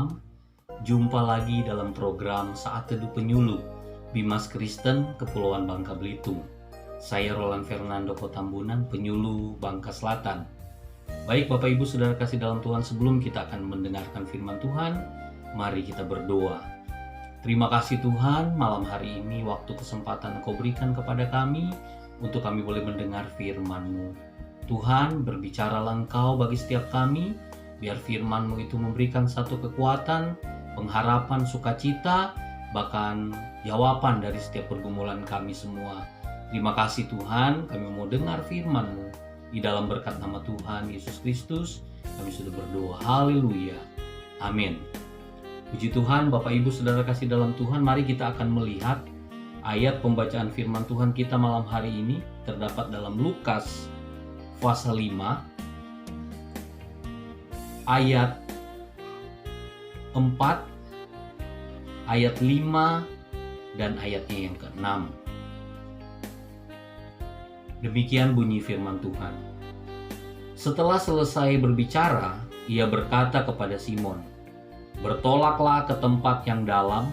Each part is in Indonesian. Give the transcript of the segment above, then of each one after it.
malam. Jumpa lagi dalam program Saat Teduh Penyuluh Bimas Kristen Kepulauan Bangka Belitung. Saya Roland Fernando Kotambunan, penyuluh Bangka Selatan. Baik Bapak Ibu Saudara kasih dalam Tuhan, sebelum kita akan mendengarkan firman Tuhan, mari kita berdoa. Terima kasih Tuhan, malam hari ini waktu kesempatan Kau berikan kepada kami untuk kami boleh mendengar firman-Mu. Tuhan, berbicaralah Engkau bagi setiap kami, biar firman-Mu itu memberikan satu kekuatan, pengharapan, sukacita, bahkan jawaban dari setiap pergumulan kami semua. Terima kasih Tuhan, kami mau dengar firman-Mu. Di dalam berkat nama Tuhan Yesus Kristus, kami sudah berdoa. Haleluya. Amin. Puji Tuhan, Bapak Ibu Saudara kasih dalam Tuhan, mari kita akan melihat ayat pembacaan firman Tuhan kita malam hari ini terdapat dalam Lukas pasal 5 ayat 4, ayat 5, dan ayatnya yang ke-6. Demikian bunyi firman Tuhan. Setelah selesai berbicara, ia berkata kepada Simon, "Bertolaklah ke tempat yang dalam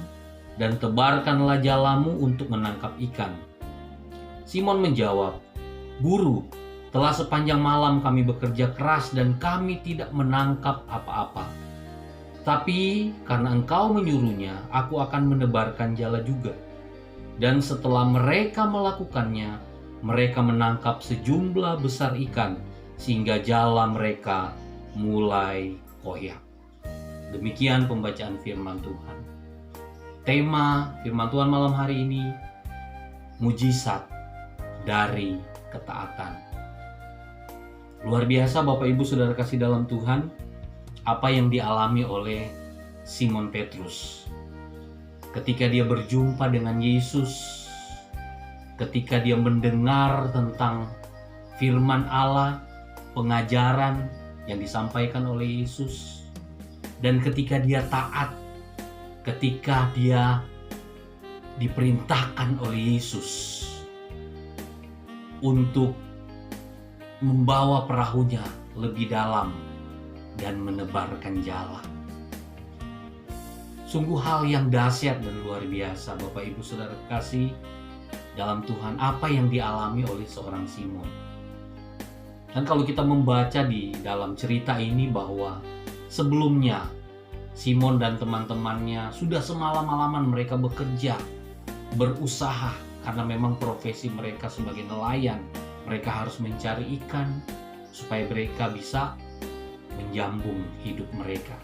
dan tebarkanlah jalamu untuk menangkap ikan." Simon menjawab, "Guru, telah sepanjang malam kami bekerja keras dan kami tidak menangkap apa-apa. Tapi karena Engkau menyuruhnya, aku akan menebarkan jala juga." Dan setelah mereka melakukannya, mereka menangkap sejumlah besar ikan, sehingga jala mereka mulai koyak. Demikian pembacaan firman Tuhan. Tema firman Tuhan malam hari ini, mujizat dari ketaatan. Luar biasa Bapak Ibu Saudara kasih dalam Tuhan, apa yang dialami oleh Simon Petrus ketika dia berjumpa dengan Yesus, ketika dia mendengar tentang firman Allah, pengajaran yang disampaikan oleh Yesus, dan ketika dia taat, ketika dia diperintahkan oleh Yesus untuk membawa perahunya lebih dalam dan menebarkan jala. Sungguh hal yang dahsyat dan luar biasa Bapak Ibu Saudara kasih dalam Tuhan, apa yang dialami oleh seorang Simon. Dan kalau kita membaca di dalam cerita ini bahwa sebelumnya Simon dan teman-temannya sudah semalam-malaman mereka bekerja, berusaha, karena memang profesi mereka sebagai nelayan. Mereka harus mencari ikan supaya mereka bisa menjambung hidup mereka,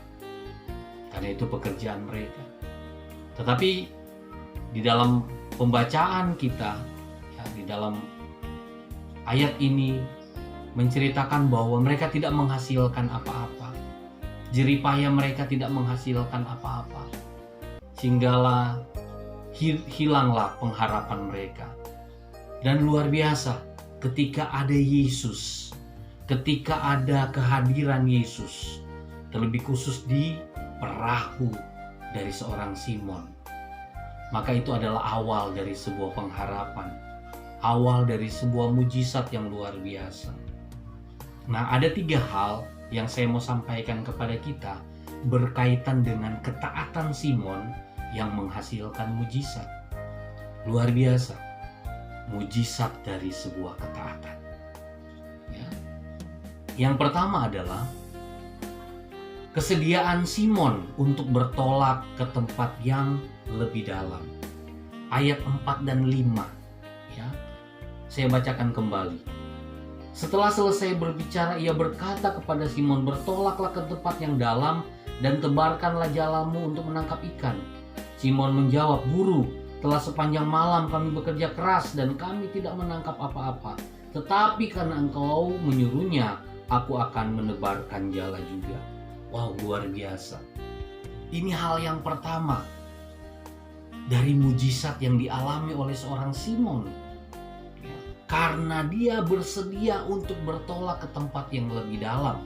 karena itu pekerjaan mereka. Tetapi di dalam pembacaan kita, ya, di dalam ayat ini menceritakan bahwa mereka tidak menghasilkan apa-apa. Jeripaya mereka tidak menghasilkan apa-apa, sehinggalah hilanglah pengharapan mereka. Dan luar biasa ketika ada Yesus, ketika ada kehadiran Yesus, terlebih khusus di perahu dari seorang Simon, maka itu adalah awal dari sebuah pengharapan, awal dari sebuah mujizat yang luar biasa. Nah, ada 3 hal yang saya mau sampaikan kepada kita berkaitan dengan ketaatan Simon yang menghasilkan mujizat. Luar biasa, mujizat dari sebuah ketaatan. Ya. Yang pertama adalah kesediaan Simon untuk bertolak ke tempat yang lebih dalam. Ayat 4 dan 5. Ya. Saya bacakan kembali. Setelah selesai berbicara, ia berkata kepada Simon, "Bertolaklah ke tempat yang dalam dan tebarkanlah jalamu untuk menangkap ikan." Simon menjawab, "Guru, telah sepanjang malam kami bekerja keras dan kami tidak menangkap apa-apa. Tetapi karena Engkau menyuruhnya, aku akan menebarkan jala juga." Wow, luar biasa. Ini hal yang pertama dari mujizat yang dialami oleh seorang Simon. Ya, karena dia bersedia untuk bertolak ke tempat yang lebih dalam.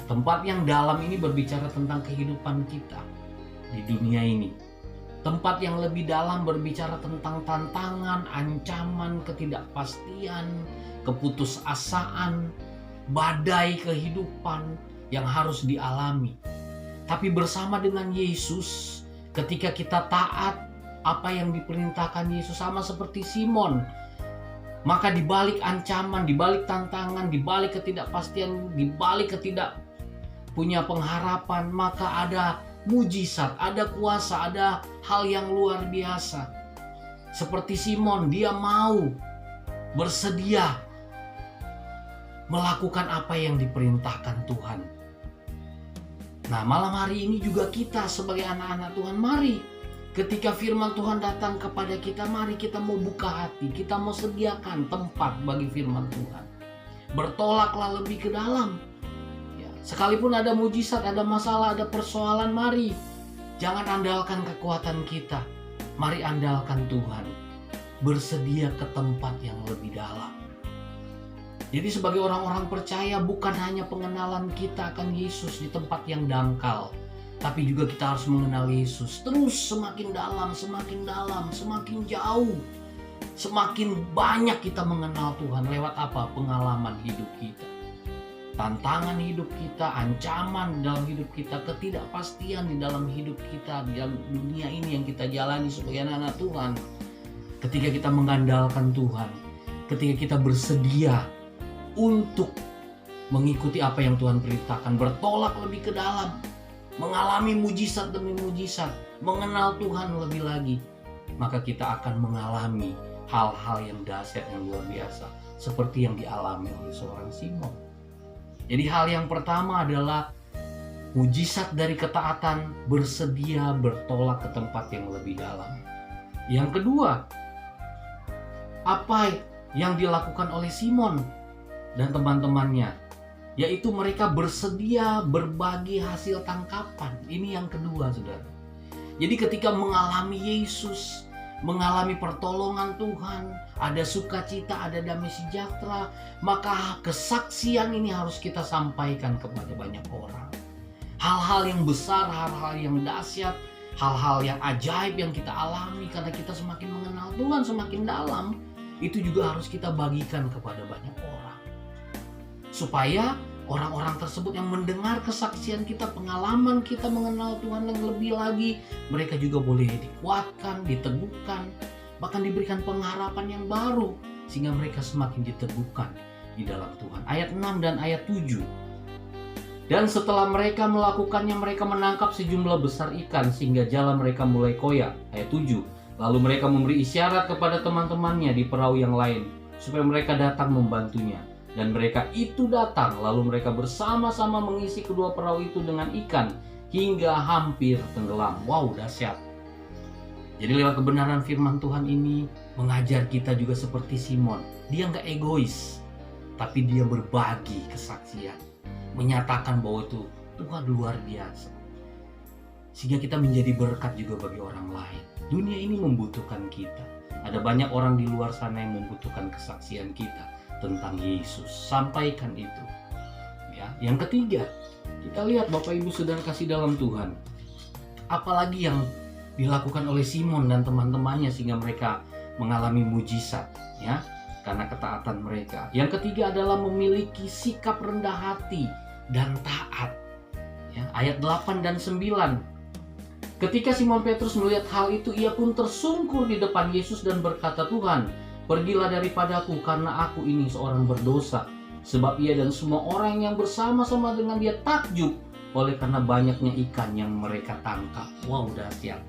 Tempat yang dalam ini berbicara tentang kehidupan kita di dunia ini. Tempat yang lebih dalam berbicara tentang tantangan, ancaman, ketidakpastian, keputusasaan, badai kehidupan yang harus dialami. Tapi bersama dengan Yesus, ketika kita taat apa yang diperintahkan Yesus, sama seperti Simon, maka di balik ancaman, di balik tantangan, di balik ketidakpastian, di balik punya pengharapan, maka ada mujizat, ada kuasa, ada hal yang luar biasa. Seperti Simon, dia mau bersedia melakukan apa yang diperintahkan Tuhan. Nah, malam hari ini juga kita sebagai anak-anak Tuhan, mari ketika firman Tuhan datang kepada kita, mari kita mau buka hati, kita mau sediakan tempat bagi firman Tuhan. Bertolaklah lebih ke dalam. Ya, sekalipun ada mujizat, ada masalah, ada persoalan, mari jangan andalkan kekuatan kita. Mari andalkan Tuhan. Bersedia ke tempat yang lebih dalam. Jadi sebagai orang-orang percaya, bukan hanya pengenalan kita akan Yesus di tempat yang dangkal, tapi juga kita harus mengenal Yesus terus semakin dalam, semakin jauh. Semakin banyak kita mengenal Tuhan lewat apa? Pengalaman hidup kita. Tantangan hidup kita, ancaman dalam hidup kita, ketidakpastian di dalam hidup kita, di dalam dunia ini yang kita jalani sebagai anak-anak Tuhan. Ketika kita mengandalkan Tuhan, ketika kita bersedia untuk mengikuti apa yang Tuhan perintahkan, bertolak lebih ke dalam, mengalami mujizat demi mujizat, mengenal Tuhan lebih lagi, maka kita akan mengalami hal-hal yang dahsyat, yang luar biasa, seperti yang dialami oleh seorang Simon. Jadi hal yang pertama adalah mujizat dari ketaatan, bersedia bertolak ke tempat yang lebih dalam. Yang kedua, apa yang dilakukan oleh Simon dan teman-temannya, yaitu mereka bersedia berbagi hasil tangkapan. Ini yang kedua, saudara. Jadi ketika mengalami Yesus, mengalami pertolongan Tuhan, ada sukacita, ada damai sejahtera, maka kesaksian ini harus kita sampaikan kepada banyak orang. Hal-hal yang besar, hal-hal yang dahsyat, hal-hal yang ajaib yang kita alami karena kita semakin mengenal Tuhan semakin dalam, itu juga harus kita bagikan kepada banyak orang. Supaya orang-orang tersebut yang mendengar kesaksian kita, pengalaman kita mengenal Tuhan yang lebih lagi, mereka juga boleh dikuatkan, diteguhkan, bahkan diberikan pengharapan yang baru, sehingga mereka semakin diteguhkan di dalam Tuhan. Ayat 6 dan ayat 7. Dan setelah mereka melakukannya, mereka menangkap sejumlah besar ikan sehingga jalan mereka mulai koyak. Ayat 7. Lalu mereka memberi isyarat kepada teman-temannya di perahu yang lain supaya mereka datang membantunya. Dan mereka itu datang, lalu mereka bersama-sama mengisi kedua perahu itu dengan ikan hingga hampir tenggelam. Wow, dahsyat. Jadi lewat kebenaran firman Tuhan ini mengajar kita juga seperti Simon. Dia nggak egois, tapi dia berbagi kesaksian, menyatakan bahwa itu Tuhan luar biasa, sehingga kita menjadi berkat juga bagi orang lain. Dunia ini membutuhkan kita. Ada banyak orang di luar sana yang membutuhkan kesaksian kita tentang Yesus. Sampaikan itu. Ya, yang ketiga, kita lihat Bapak Ibu Saudara kasih dalam Tuhan, apalagi yang dilakukan oleh Simon dan teman-temannya sehingga mereka mengalami mujizat, ya, karena ketaatan mereka. Yang ketiga adalah memiliki sikap rendah hati dan taat. Ya, ayat 8 dan 9. Ketika Simon Petrus melihat hal itu, ia pun tersungkur di depan Yesus dan berkata, "Tuhan, pergilah daripadaku karena aku ini seorang berdosa." Sebab ia dan semua orang yang bersama-sama dengan dia takjub oleh karena banyaknya ikan yang mereka tangkap. Wow, dahsyat.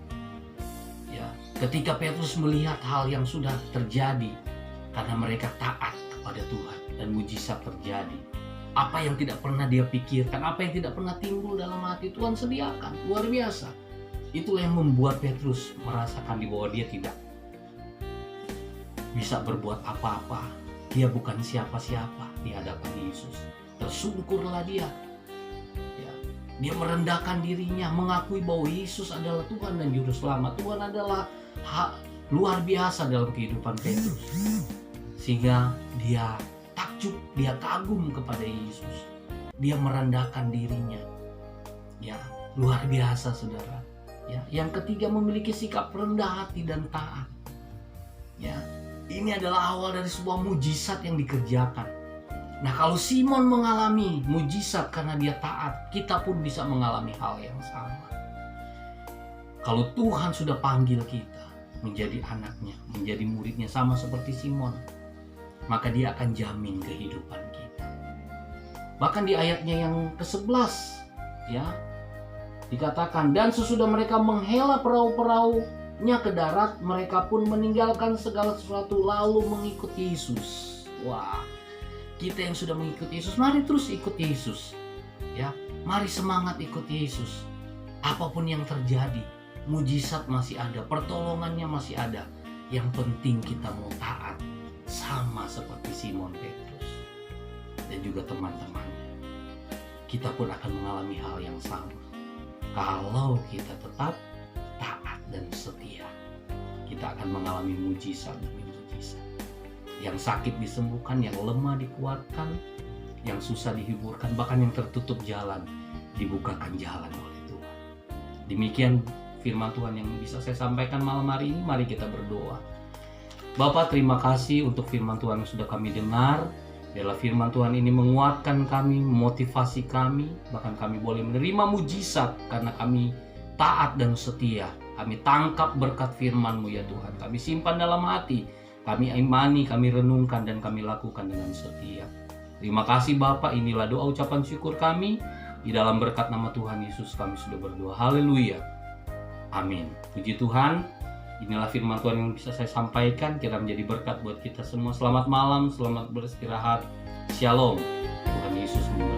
Ya, ketika Petrus melihat hal yang sudah terjadi karena mereka taat kepada Tuhan dan mujizat terjadi. Apa yang tidak pernah dia pikirkan, apa yang tidak pernah timbul dalam hati, Tuhan sediakan. Luar biasa. Itulah yang membuat Petrus merasakan di bawah dia tidak bisa berbuat apa-apa. Dia bukan siapa-siapa di hadapan Yesus. Tersungkurlah dia. Ya, dia merendahkan dirinya, mengakui bahwa Yesus adalah Tuhan dan Juru Selamat. Tuhan adalah luar biasa dalam kehidupan Petrus. Sehingga dia takjub, dia kagum kepada Yesus. Dia merendahkan dirinya. Ya, luar biasa, saudara. Ya, yang ketiga, memiliki sikap rendah hati dan taat. Ya, ini adalah awal dari sebuah mujizat yang dikerjakan. Nah, kalau Simon mengalami mujizat karena dia taat, kita pun bisa mengalami hal yang sama. Kalau Tuhan sudah panggil kita menjadi anaknya, menjadi muridnya sama seperti Simon, maka dia akan jamin kehidupan kita. Bahkan di ayatnya yang ke-11 ya, dikatakan, dan sesudah mereka menghela perahu-perahunya ke darat, mereka pun meninggalkan segala sesuatu lalu mengikuti Yesus. Wah, kita yang sudah mengikuti Yesus, mari terus ikut Yesus. Ya, mari semangat ikut Yesus. Apapun yang terjadi, mujizat masih ada, pertolongannya masih ada. Yang penting kita mau taat, sama seperti Simon Petrus dan juga teman-temannya. Kita pun akan mengalami hal yang sama. Kalau kita tetap taat dan setia, kita akan mengalami mujizat demi mujizat. Yang sakit disembuhkan, yang lemah dikuatkan, yang susah dihiburkan, bahkan yang tertutup jalan dibukakan jalan oleh Tuhan. Demikian firman Tuhan yang bisa saya sampaikan malam hari ini. Mari kita berdoa. Bapa, terima kasih untuk firman Tuhan yang sudah kami dengar. Biarlah firman Tuhan ini menguatkan kami, memotivasi kami, bahkan kami boleh menerima mujizat karena kami taat dan setia. Kami tangkap berkat firman-Mu ya Tuhan. Kami simpan dalam hati, kami imani, kami renungkan, dan kami lakukan dengan setia. Terima kasih Bapa, inilah doa ucapan syukur kami. Di dalam berkat nama Tuhan Yesus kami sudah berdoa. Haleluya. Amin. Puji Tuhan. Inilah firman Tuhan yang bisa saya sampaikan. Kira menjadi berkat buat kita semua. Selamat malam, selamat beristirahat. Shalom. Tuhan Yesus memberkati.